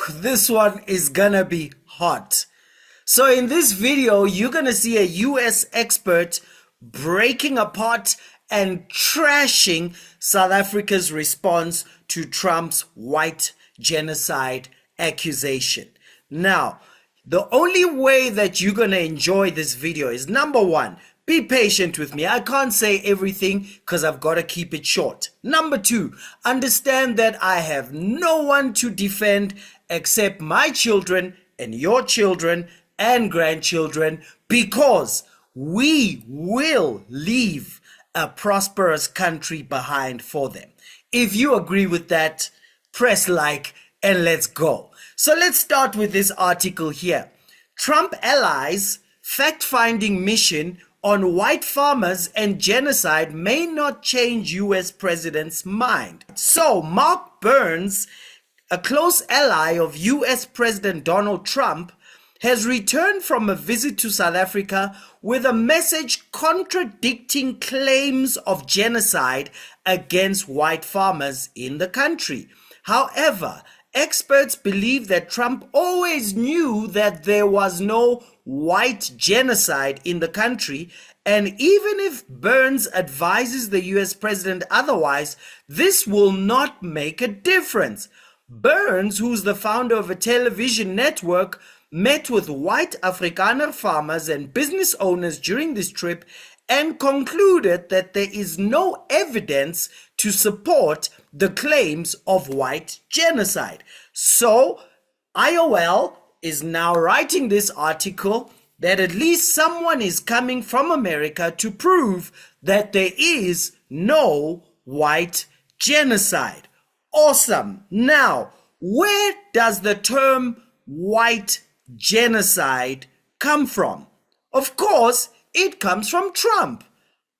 this one is gonna be hot. So in this video, you're gonna see a US expert breaking apart and trashing South Africa's response to Trump's white genocide accusation. Now, the only way that you're gonna enjoy this video is, number one, be patient with me. I can't say everything because I've got to keep it short. Number two, understand that I have no one to defend except my children and your children and grandchildren, because we will leave a prosperous country behind for them. If you agree with that, press like and let's go. So let's start with this article here. Trump allies fact-finding mission on white farmers and genocide may not change US president's mind. So Mark Burns, a close ally of US President Donald Trump, has returned from a visit to South Africa with a message contradicting claims of genocide against white farmers in the country. However, experts believe that Trump always knew that there was no white genocide in the country, and even if Burns advises the US president otherwise, this will not make a difference. Burns, who's the founder of a television network, met with white Afrikaner farmers and business owners during this trip and concluded that there is no evidence to support the claims of white genocide. So IOL is now writing this article that at least someone is coming from America to prove that there is no white genocide. Awesome. Now, where does the term white genocide come from? Of course, it comes from Trump.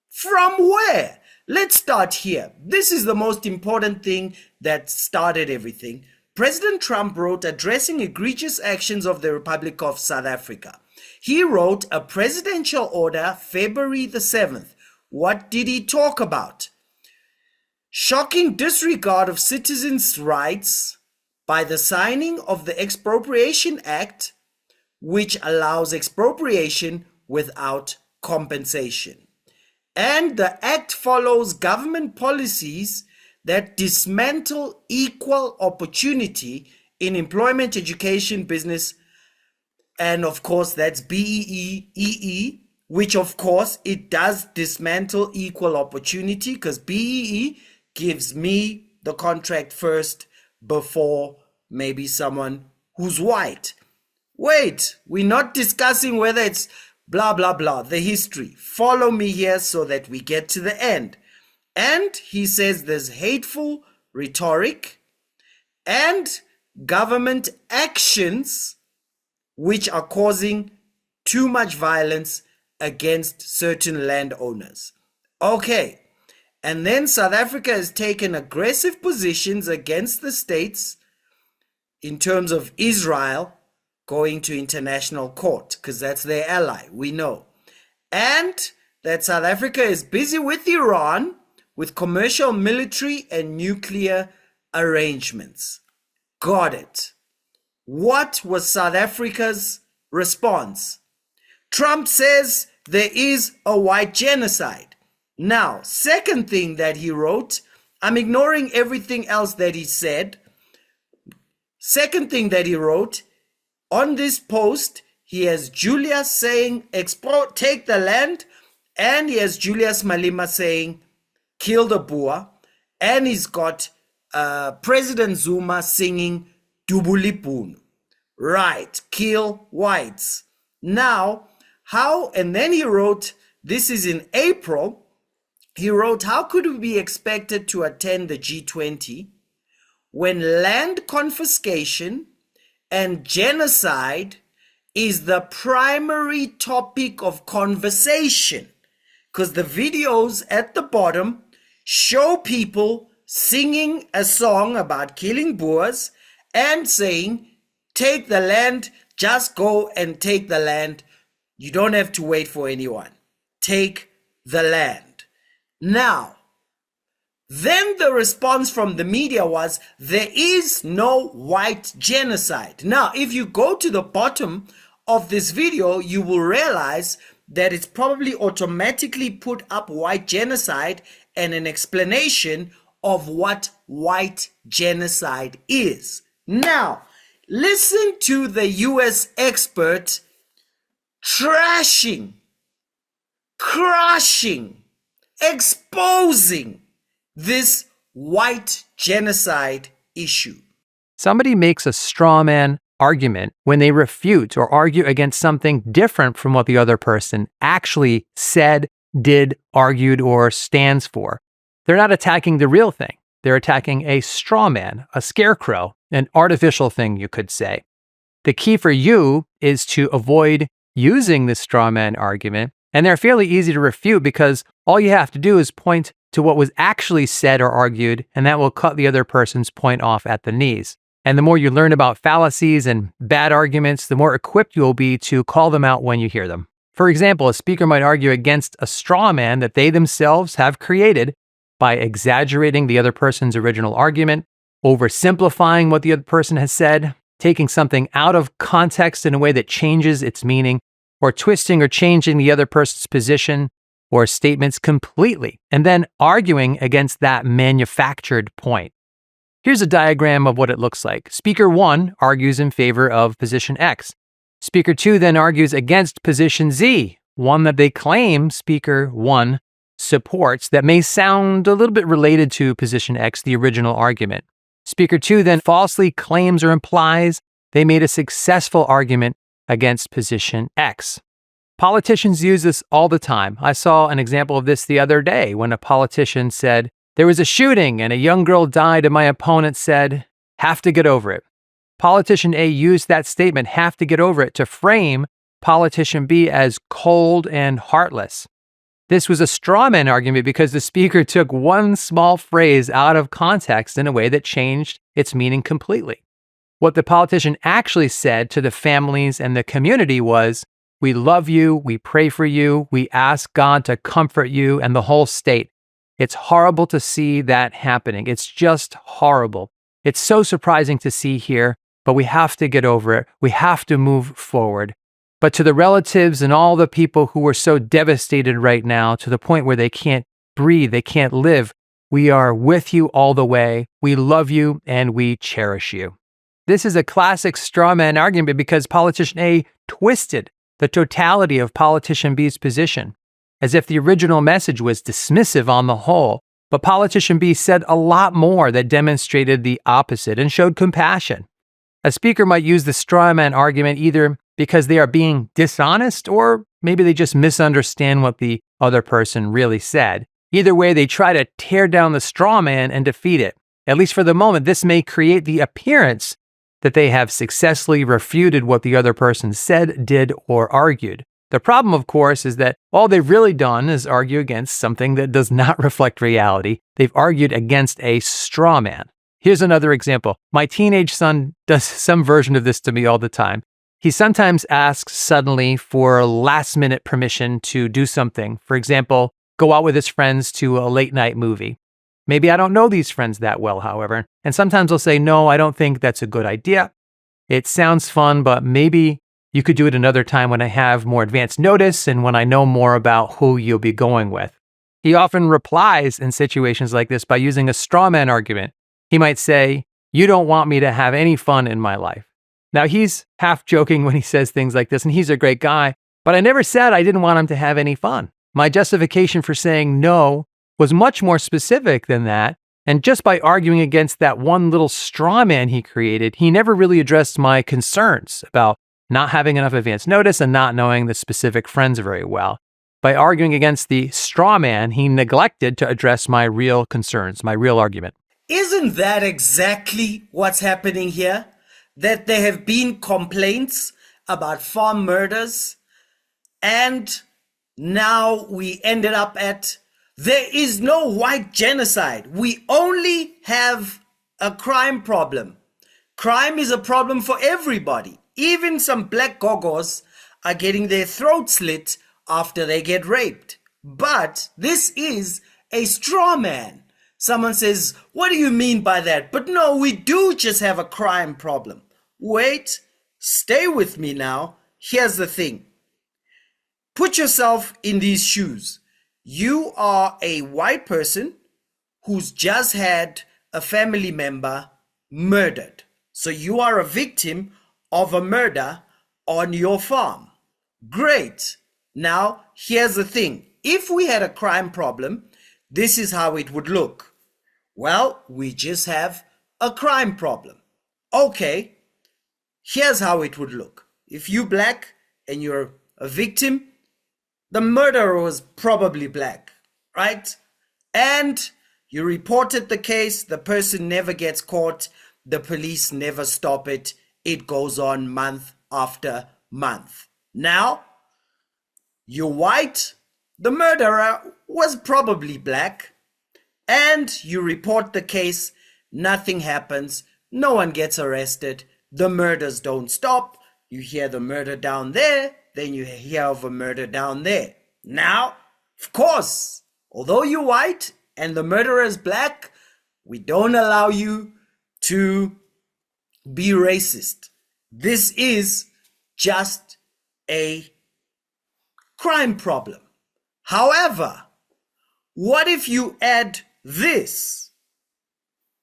From where? Let's start here. This is the most important thing that started everything. President Trump wrote addressing egregious actions of the Republic of South Africa. He wrote a presidential order February the 7th. What did he talk about? Shocking disregard of citizens' rights by the signing of the Expropriation Act, which allows expropriation without compensation. And the act follows government policies that dismantle equal opportunity in employment, education, business, and of course that's BEE, which of course it does dismantle equal opportunity, because BEE gives me the contract first before maybe someone who's white. Wait, we're not discussing whether it's blah, blah, blah, the history. Follow me here so that we get to the end. And he says there's hateful rhetoric and government actions which are causing too much violence against certain landowners. Okay, and then South Africa has taken aggressive positions against the states in terms of Israel going to international court, because that's their ally, we know. And that South Africa is busy with Iran with commercial, military, and nuclear arrangements. Got it. What was South Africa's response? Trump says there is a white genocide. Now, second thing that he wrote, I'm ignoring everything else that he said. Second thing that he wrote, on this post, he has Julius saying, take the land, and he has Julius Malema saying, kill the Boer, and he's got President Zuma singing Dubulipun. Right, kill whites. Now, how, and then he wrote, this is in April, he wrote, how could we be expected to attend the G20 when land confiscation and genocide is the primary topic of conversation? Because the videos at the bottom show people singing a song about killing Boers and saying, take the land, just go and take the land. You don't have to wait for anyone. Take the land. Now, Then the response from the media was, there is no white genocide. Now, if you go to the bottom of this video, you will realize that it's probably automatically put up white genocide and an explanation of what white genocide is. Now, listen to the US expert trashing, crushing, exposing this white genocide issue. Somebody makes a straw man argument when they refute or argue against something different from what the other person actually said, did, argued, or stands for. They're not attacking the real thing. They're attacking a straw man, a scarecrow, an artificial thing, you could say. The key for you is to avoid using this straw man argument, and they're fairly easy to refute because all you have to do is point to what was actually said or argued, and that will cut the other person's point off at the knees. And the more you learn about fallacies and bad arguments, the more equipped you will be to call them out when you hear them. For example, a speaker might argue against a straw man that they themselves have created by exaggerating the other person's original argument, oversimplifying what the other person has said, taking something out of context in a way that changes its meaning, or twisting or changing the other person's position or statements completely, and then arguing against that manufactured point. Here's a diagram of what it looks like. Speaker 1 argues in favor of position X. Speaker 2 then argues against position Z, one that they claim Speaker 1 supports that may sound a little bit related to position X, the original argument. Speaker 2 then falsely claims or implies they made a successful argument against position X. Politicians use this all the time. I saw an example of this the other day when a politician said, "There was a shooting and a young girl died and my opponent said, have to get over it." Politician A used that statement, have to get over it, to frame politician B as cold and heartless. This was a straw man argument because the speaker took one small phrase out of context in a way that changed its meaning completely. What the politician actually said to the families and the community was, "We love you, we pray for you, we ask God to comfort you and the whole state." It's horrible to see that happening. It's just horrible. It's so surprising to see here, but we have to get over it. We have to move forward. But to the relatives and all the people who are so devastated right now, to the point where they can't breathe, they can't live, we are with you all the way. We love you and we cherish you. This is a classic straw man argument because politician A twisted the totality of politician B's position, as if the original message was dismissive on the whole. But politician B said a lot more that demonstrated the opposite and showed compassion. A speaker might use the straw man argument either because they are being dishonest, or maybe they just misunderstand what the other person really said. Either way, they try to tear down the straw man and defeat it. At least for the moment, this may create the appearance that they have successfully refuted what the other person said, did, or argued. The problem, of course, is that all they've really done is argue against something that does not reflect reality. They've argued against a straw man. Here's another example. My teenage son does some version of this to me all the time. He sometimes asks suddenly for last-minute permission to do something. For example, go out with his friends to a late-night movie. Maybe I don't know these friends that well, however, and sometimes I'll say, "No, I don't think that's a good idea. It sounds fun, but maybe you could do it another time when I have more advance notice and when I know more about who you'll be going with." He often replies in situations like this by using a straw man argument. He might say, "You don't want me to have any fun in my life." Now, he's half joking when he says things like this, and he's a great guy, but I never said I didn't want him to have any fun. My justification for saying no was much more specific than that, and just by arguing against that one little straw man he created, he never really addressed my concerns about not having enough advance notice and not knowing the specific friends very well. By arguing against the straw man, he neglected to address my real concerns, my real argument. Isn't that exactly what's happening here? That there have been complaints about farm murders, and now we ended up at, there is no white genocide. We only have a crime problem. Crime is a problem for everybody. Even some black gogos are getting their throats slit after they get raped. But this is a straw man. Someone says, what do you mean by that? But no, we do just have a crime problem. Wait, stay with me now. Here's the thing. Put yourself in these shoes. You are a white person who's just had a family member murdered. So you are a victim of a murder on your farm. Great. Now, here's the thing. If we had a crime problem, this is how it would look. Well, we just have a crime problem. Okay, here's how it would look. If you're black and you're a victim, the murderer was probably black, right? And you reported the case, the person never gets caught, the police never stop it. It goes on month after month. Now, you're white, the murderer was probably black, and you report the case, nothing happens, no one gets arrested, the murders don't stop, you hear the murder down there, then you hear of a murder down there. Now, of course, although you're white and the murderer is black, we don't allow you to be racist. This is just a crime problem. However, what if you add this?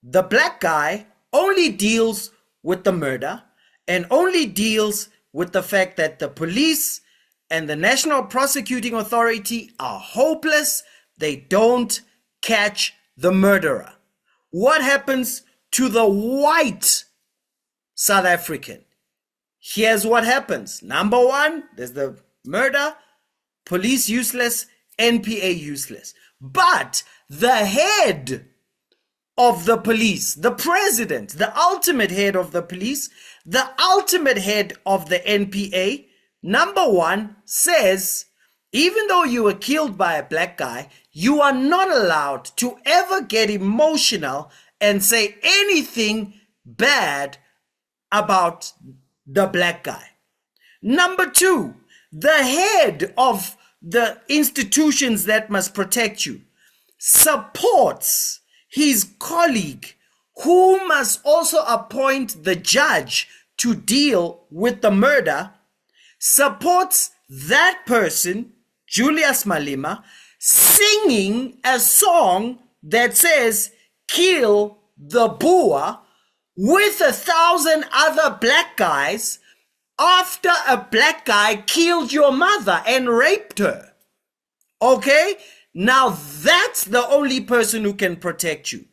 The black guy only deals with the murder and only deals with the fact that the police and the National Prosecuting Authority are hopeless. They don't catch the murderer. What happens to the white South African? Here's what happens. Number one, there's the murder, police useless, NPA useless. But the head of the police, the president, the ultimate head of the police, the ultimate head of the NPA, number one, says, even though you were killed by a black guy, you are not allowed to ever get emotional and say anything bad about the black guy. Number two, the head of the institutions that must protect you supports his colleague, who must also appoint the judge to deal with the murder, supports that person, Julius Malema, singing a song that says, kill the Boer, with 1,000 other black guys after a black guy killed your mother and raped her. Okay? Now that's the only person who can protect you.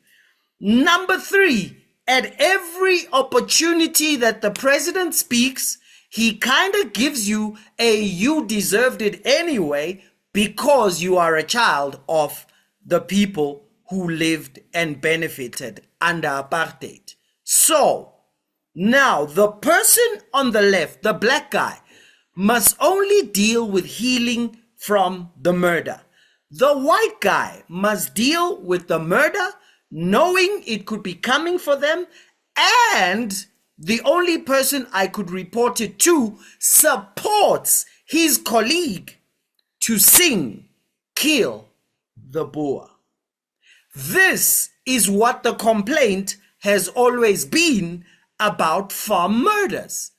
Number three, at every opportunity that the president speaks, he kind of gives you a you deserved it anyway because you are a child of the people who lived and benefited under apartheid. So now the person on the left, the black guy, must only deal with healing from the murder. The white guy must deal with the murder, knowing it could be coming for them, and the only person I could report it to supports his colleague to sing, kill the Boer. This is what the complaint has always been about farm murders.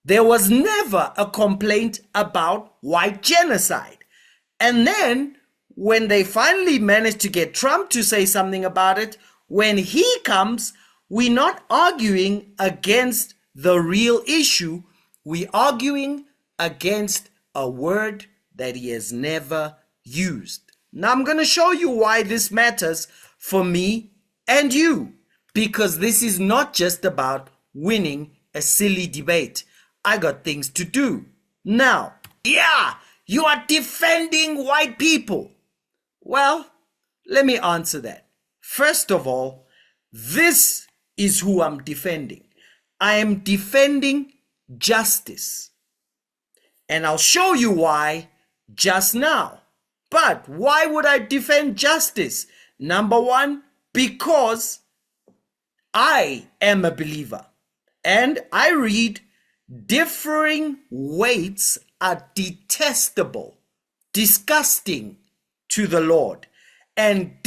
There was never a complaint about white genocide. And then when they finally managed to get Trump to say something about it, when he comes, we're not arguing against the real issue. We're arguing against a word that he has never used. Now I'm going to show you why this matters for me and you, because this is not just about winning a silly debate. I got things to do. Now, yeah, you are defending white people. Well, let me answer that. First of all, this is who I'm defending. I am defending justice. And I'll show you why just now. But why would I defend justice? Number one, because I am a believer. And I read, differing weights are detestable, disgusting to the Lord, and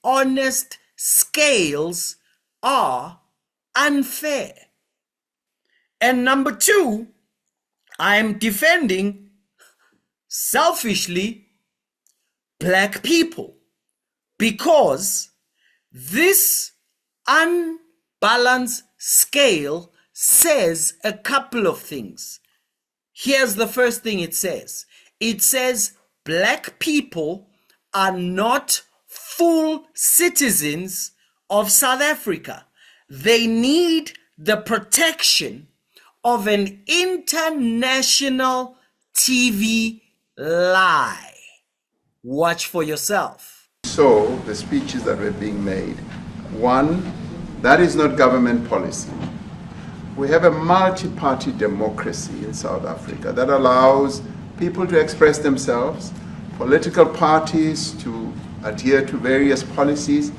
honest scales are unfair. And number two, I am defending selfishly black people because this unbalanced scale says a couple of things. Here's the first thing it says. It says black people are not full citizens of South Africa. They need the protection of an international TV lie. Watch for yourself. So the speeches that were being made, one, that is not government policy. We have a multi-party democracy in South Africa that allows people to express themselves, political parties to adhere to various policies,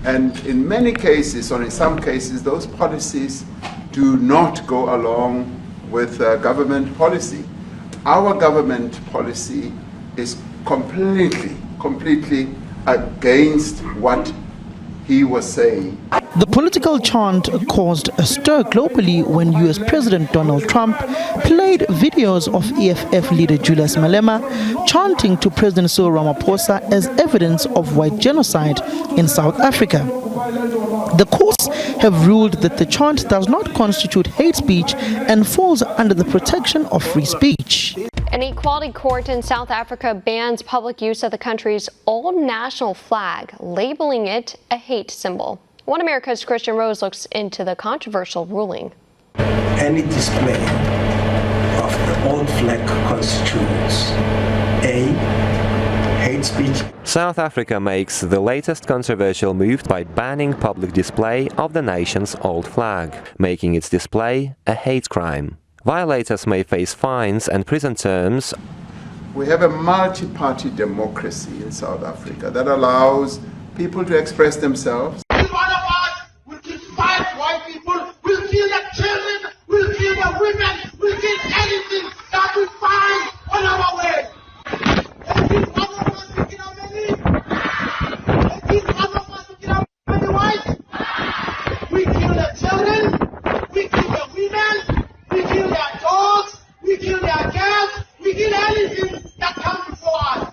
and in many cases, or in some cases, those policies do not go along with government policy. Our government policy is completely against what he was saying. The political chant caused a stir globally when US President Donald Trump played videos of EFF leader Julius Malema chanting to President Cyril Ramaphosa as evidence of white genocide in South Africa. The courts have ruled that the chant does not constitute hate speech and falls under the protection of free speech. An equality court in South Africa bans public use of the country's old national flag, labeling it a hate symbol. One America's Christian Rose looks into the controversial ruling. Any display of the old flag constitutes a hate speech. South Africa makes the latest controversial move by banning public display of the nation's old flag, making its display a hate crime. Violators may face fines and prison terms. We have a multi-party democracy in South Africa that allows people to express themselves. Each one of us will kill 5 white people, will kill their children, will kill their women, will kill anything that we find on our way. And each one of us will kill how many? And each one of us will kill how many whites? We kill their children, we kill their women, we kill their dogs, we kill their cats, we kill anything that comes before us.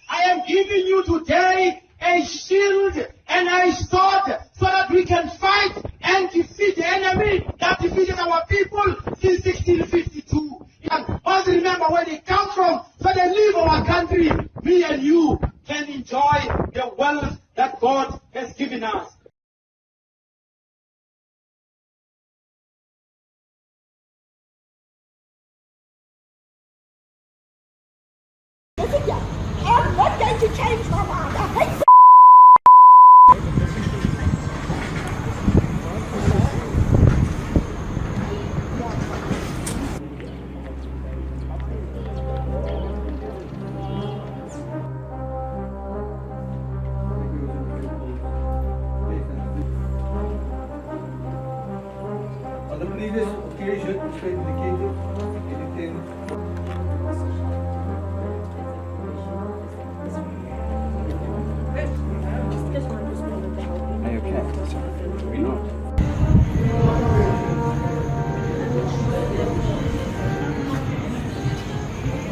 I am giving you today a shield and a sword so that we can fight and defeat the enemy that defeated our people since 1652. And always remember where they come from, so they leave our country. Me and you can enjoy the wealth that God has given us. I'm not going to change my mind. I hate On the previous occasion, which were indicated, anything.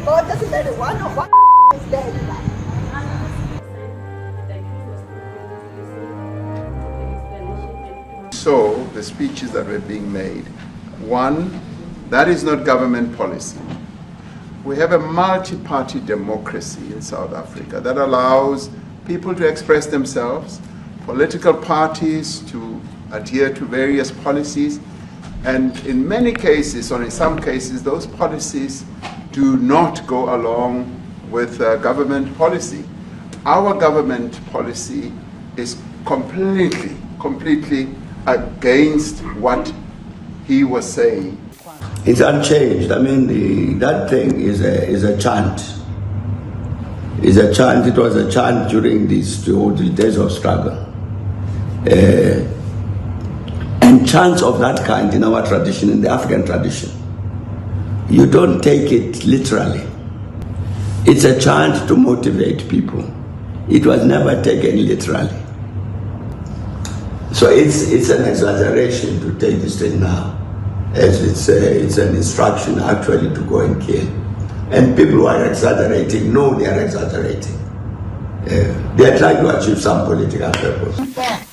Oh, it doesn't matter one or one is dead. So the speeches that were being made, one, that is not government policy. We have a multi-party democracy in South Africa that allows people to express themselves, political parties to adhere to various policies, and in many cases, or in some cases, those policies do not go along with government policy. Our government policy is completely against what he was saying. It's unchanged. I mean, that thing is a chant. It's a chant. It was a chant during the days of struggle. And chants of that kind in our tradition, in the African tradition, you don't take it literally. It's a chant to motivate people. it was never taken literally. So it's an exaggeration to take this thing now, as it's an instruction actually to go and kill. And people who are exaggerating know they are exaggerating. They are trying to achieve some political purpose.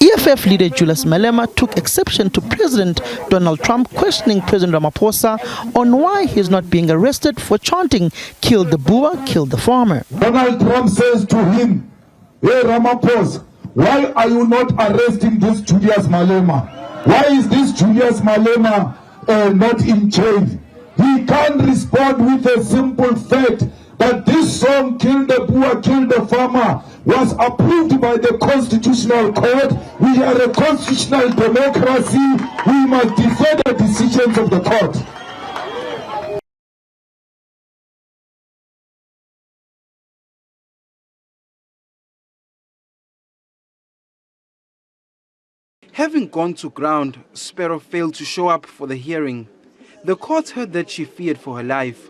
EFF leader Julius Malema took exception to President Donald Trump questioning President Ramaphosa on why he is not being arrested for chanting, "Kill the Boer, kill the farmer." Donald Trump says to him, "Hey Ramaphosa, why are you not arresting this Julius Malema? Why is this Julius Malema not in jail?" He can't respond with a simple fact that this song, "Kill the Boer, kill the farmer," was approved by the Constitutional Court. We are a constitutional democracy. We must defend the decisions of the court. Having gone to ground, Sparrow failed to show up for the hearing. The court heard that she feared for her life.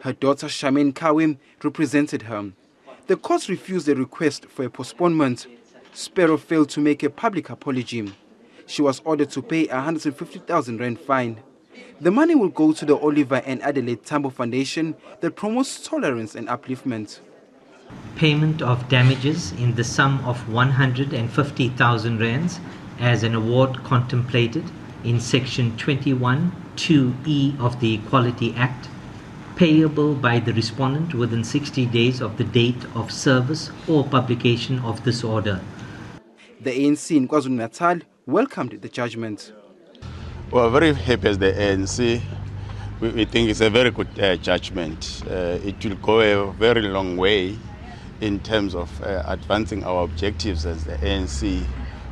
Her daughter Charmaine Kawim represented her. The court refused a request for a postponement. Sparrow failed to make a public apology. She was ordered to pay a 150,000 rand fine. The money will go to the Oliver and Adelaide Tambo Foundation that promotes tolerance and upliftment. Payment of damages in the sum of 150,000 rands as an award contemplated in Section 21(2)(e) of the Equality Act, payable by the respondent within 60 days of the date of service or publication of this order. The ANC in KwaZulu-Natal welcomed the judgment. We are very happy as the ANC. We think it's a very good judgment. It will go a very long way in terms of advancing our objectives as the ANC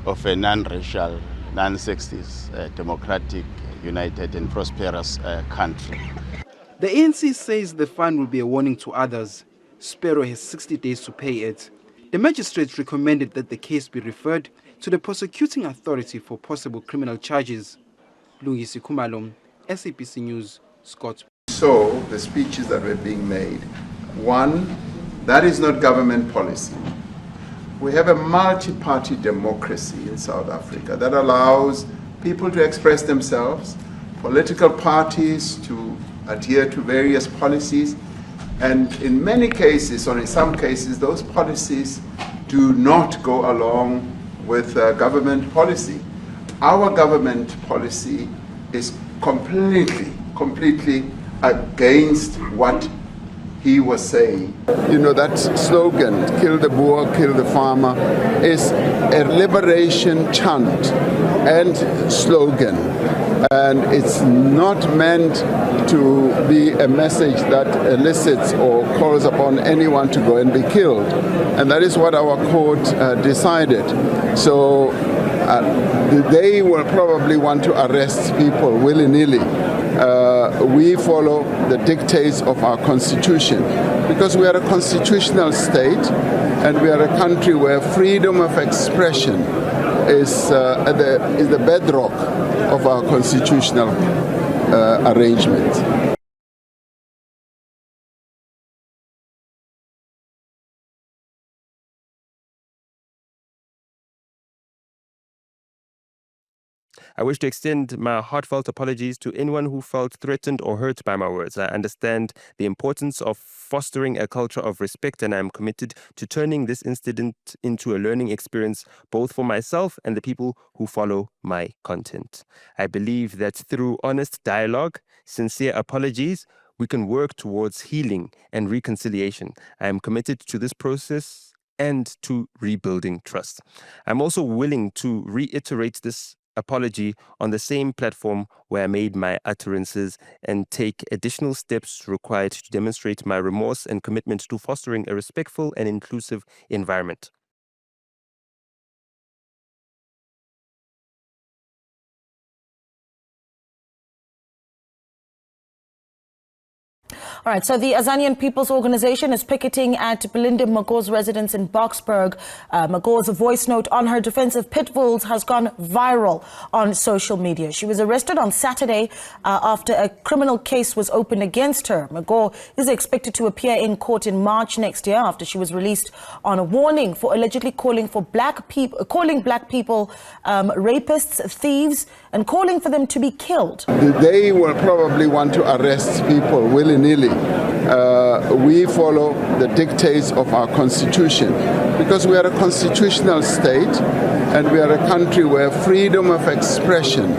of a non-racial, non-sexist, democratic, united and prosperous country. The ANC says the fine will be a warning to others. Sparrow has 60 days to pay it. The magistrate recommended that the case be referred to the prosecuting authority for possible criminal charges. Lungisi Kumalom, SABC News, Scott. So the speeches that were being made, one, that is not government policy. We have a multi-party democracy in South Africa that allows people to express themselves, political parties to adhere to various policies, and in many cases, or in some cases, those policies do not go along with government policy. Our government policy is completely against what he was saying. You know, that slogan, "Kill the Boer, kill the farmer," is a liberation chant and slogan. And it's not meant to be a message that elicits or calls upon anyone to go and be killed. And that is what our court decided. So they will probably want to arrest people willy-nilly. We follow the dictates of our constitution because we are a constitutional state and we are a country where freedom of expression is the bedrock of our constitutional arrangement. I wish to extend my heartfelt apologies to anyone who felt threatened or hurt by my words. I understand the importance of fostering a culture of respect, and I am committed to turning this incident into a learning experience both for myself and the people who follow my content. I believe that through honest dialogue, sincere apologies, we can work towards healing and reconciliation. I am committed to this process and to rebuilding trust. I'm also willing to reiterate this apology on the same platform where I made my utterances and take additional steps required to demonstrate my remorse and commitment to fostering a respectful and inclusive environment. All right, so the Azanian People's Organization is picketing at Belinda Mago's residence in Boksburg. Mago's voice note on her defense of pit bulls has gone viral on social media. She was arrested on Saturday after a criminal case was opened against her. Mago is expected to appear in court in March next year after she was released on a warning for allegedly calling black people rapists, thieves, and calling for them to be killed. They will probably want to arrest people willy-nilly. We follow the dictates of our constitution because we are a constitutional state and we are a country where freedom of expression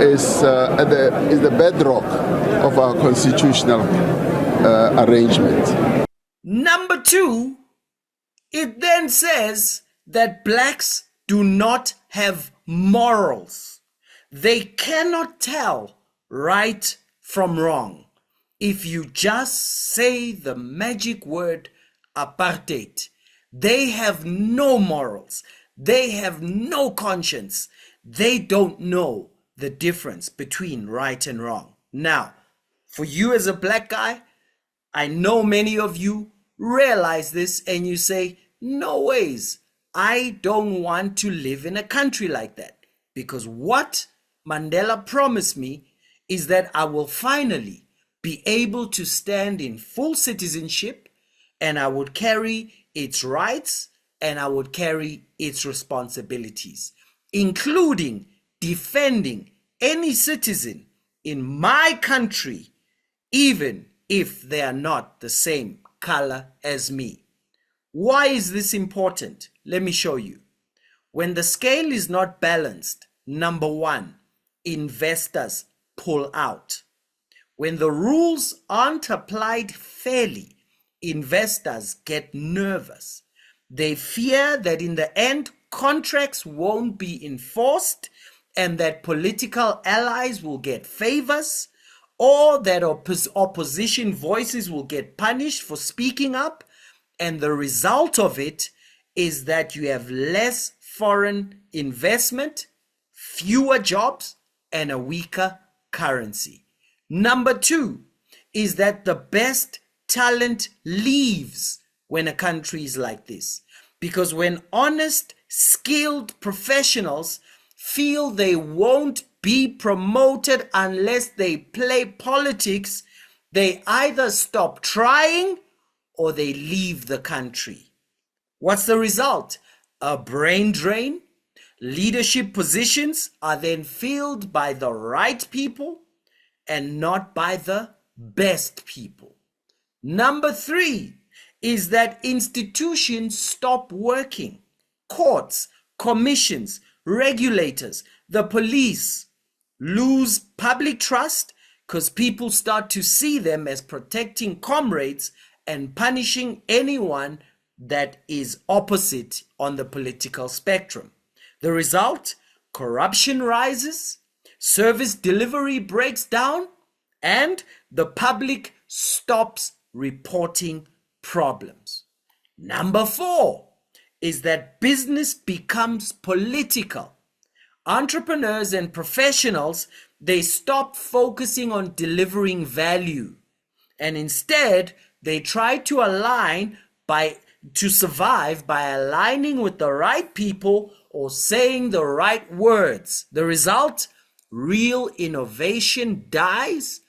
is the bedrock of our constitutional arrangement. Number 2, it then says that blacks do not have morals. They cannot tell right from wrong. If you just say the magic word apartheid, they have no morals. They have no conscience. They don't know the difference between right and wrong. Now, for you as a black guy, I know many of you realize this and you say, no ways, I don't want to live in a country like that. Because what Mandela promised me is that I will finally be able to stand in full citizenship and I would carry its rights and I would carry its responsibilities, including defending any citizen in my country, even if they are not the same color as me. Why is this important? Let me show you. When the scale is not balanced, number 1, investors pull out. When the rules aren't applied fairly, investors get nervous. They fear that in the end, contracts won't be enforced and that political allies will get favors, or that opposition voices will get punished for speaking up. And the result of it is that you have less foreign investment, fewer jobs, and a weaker currency. Number 2 is that the best talent leaves when a country is like this. Because when honest, skilled professionals feel they won't be promoted unless they play politics, they either stop trying or they leave the country. What's the result? A brain drain. Leadership positions are then filled by the right people and not by the best people. Number 3 is that institutions stop working. Courts, commissions, regulators, the police lose public trust because people start to see them as protecting comrades and punishing anyone that is opposite on the political spectrum. The result? Corruption rises, service delivery breaks down, and the public stops reporting problems. Number 4 is that business becomes political. Entrepreneurs and professionals, they stop focusing on delivering value, and instead they try to survive by aligning with the right people or saying the right words. The result? Real innovation dies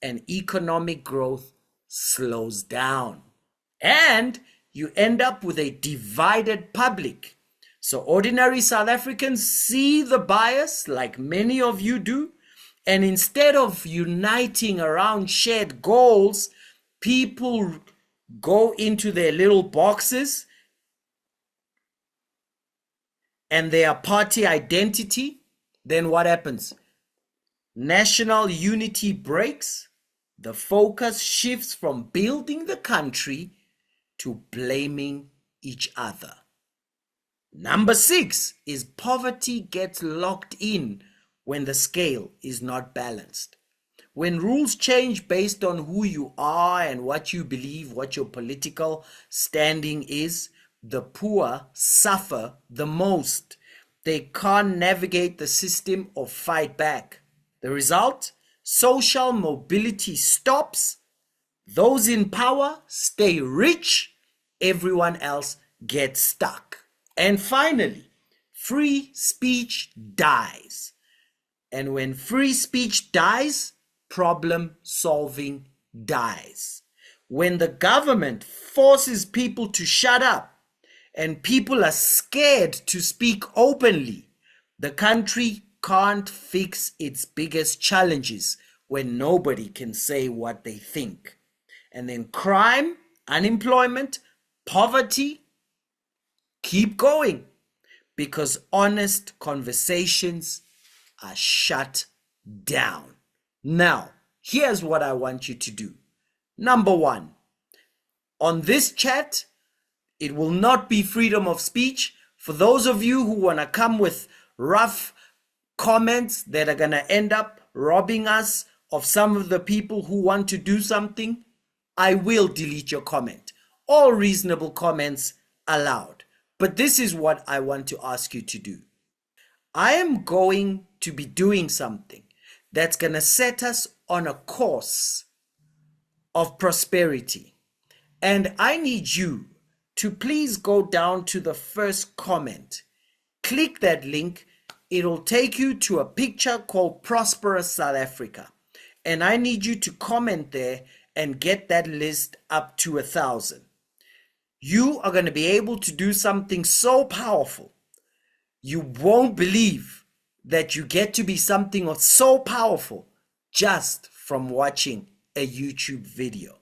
and economic growth slows down. And you end up with a divided public. So ordinary South Africans see the bias like many of you do, and instead of uniting around shared goals, people go into their little boxes and their party identity. Then what happens? National unity breaks. The focus shifts from building the country to blaming each other. Number 6 is poverty gets locked in when the scale is not balanced. When rules change based on who you are and what you believe, what your political standing is, the poor suffer the most. They can't navigate the system or fight back. The result? Social mobility stops. Those in power stay rich, everyone else gets stuck. And finally, free speech dies. And when free speech dies, problem solving dies. When the government forces people to shut up and people are scared to speak openly, the country can't fix its biggest challenges when nobody can say what they think. And then crime, unemployment, poverty keep going because honest conversations are shut down. Now, here's what I want you to do. Number one, on this chat, it will not be freedom of speech. For those of you who want to come with rough comments that are going to end up robbing us of some of the people who want to do something, I will delete your comment. All reasonable comments allowed. But this is what I want to ask you to do. I am going to be doing something that's going to set us on a course of prosperity. And I need you to please go down to the first comment. Click that link. It'll take you to a picture called Prosperous South Africa. And I need you to comment there and get that list up to 1,000. You are going to be able to do something so powerful. You won't believe that you get to be something so powerful just from watching a YouTube video.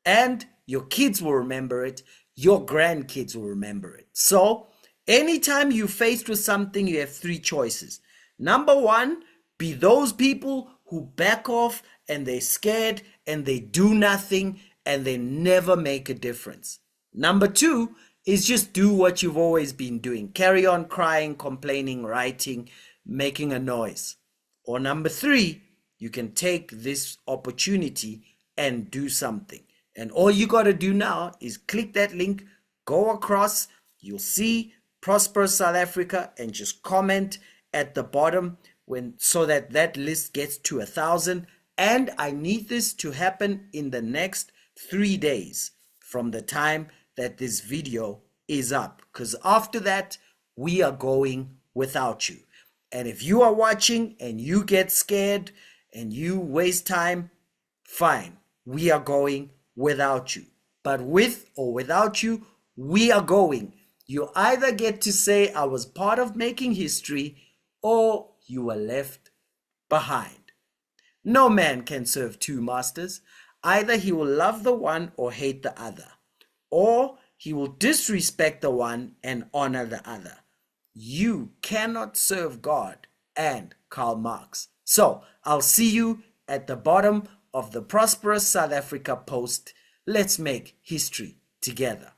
And your kids will remember it. Your grandkids will remember it. So anytime you're faced with something, you have three choices. Number one, be those people who back off and they're scared and they do nothing and they never make a difference. Number two is just do what you've always been doing. Carry on crying, complaining, writing, making a noise. Or number three, you can take this opportunity and do something. And all you got to do now is click that link, go across, you'll see Prosperous South Africa, and just comment at the bottom so that list gets to 1,000. And I need this to happen in the next 3 days from the time that this video is up, because after that we are going without you. And if you are watching and you get scared and you waste time, fine, we are going without you. But with or without you, we are going. You either get to say I was part of making history, or you were left behind. No man can serve two masters. Either he will love the one or hate the other, or he will disrespect the one and honor the other. You cannot serve God and Karl Marx. So I'll see you at the bottom of the Prosperous South Africa post. Let's make history together.